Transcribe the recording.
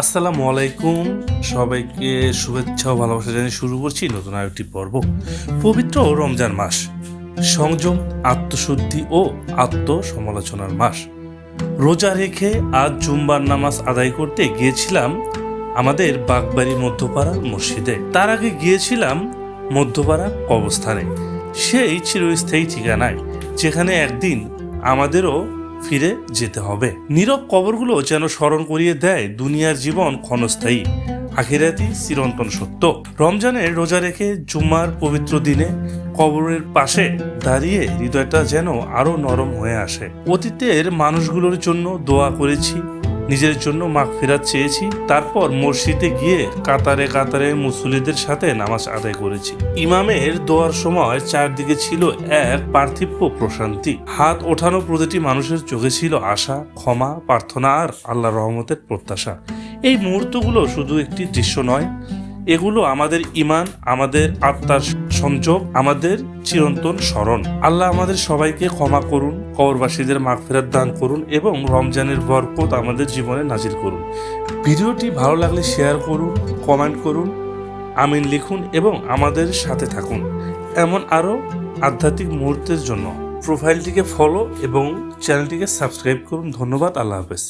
আসসালামু আলাইকুম, সবাইকে শুভেচ্ছা ও ভালোবাসা জানিয়ে শুরু করছি নতুন আরেকটি পর্ব। পবিত্র রমজান মাস, সংযম, আত্মশুদ্ধি ও আত্মসমালোচনার মাস। রোজা রেখে আজ জুম্বার নামাজ আদায় করতে গিয়েছিলাম আমাদের বাগবাড়ি মধ্যপাড়া মসজিদে। তার আগে গিয়েছিলাম মধ্যপাড়া কবরস্থানে, সেই চিরস্থায়ী ঠিকানায় যেখানে একদিন আমাদেরও ফিরে যেতে হবে। নীরব কবরগুলো যেন স্মরণ করিয়ে দেয় দুনিয়ার জীবন ক্ষণস্থায়ী, আখিরাতি চিরন্তন সত্য। রমজানের রোজা রেখে জুম্মার পবিত্র দিনে কবরের পাশে দাঁড়িয়ে হৃদয়টা যেন আরো নরম হয়ে আসে। অতীতের মানুষগুলোর জন্য দোয়া করেছি, নিজের জন্য মাগফিরাত চেয়েছি, তারপর মসজিদে গিয়ে কাতারে কাতারে মুসল্লিদের সাথে নামাজ আদায় করেছি। ইমামের দোয়ার সময় চারদিকে ছিল এক পার্থিব প্রশান্তি। হাত ওঠানো প্রতিটি মানুষের চোখে ছিল আশা, ক্ষমা, প্রার্থনা আর আল্লাহর রহমতের প্রত্যাশা। এই মুহূর্তগুলো শুধু একটি দৃশ্য নয়, এগুলো আমাদের ঈমান, আমাদের আত্মার সংযোগ, আমাদের চিরন্তন স্মরণ। আল্লাহ আমাদের সবাইকে ক্ষমা করুন, কবরবাসীদের মাগফিরাত দান করুন এবং রমজানের বরকত আমাদের জীবনে নাজিল করুন। ভিডিওটি ভালো লাগলে শেয়ার করুন, কমেন্ট করুন, আমিন লিখুন এবং আমাদের সাথে থাকুন এমন আরও আধ্যাত্মিক মুহূর্তের জন্য। প্রোফাইলটিকে ফলো এবং চ্যানেলটিকে সাবস্ক্রাইব করুন। ধন্যবাদ। আল্লাহ হাফেজ।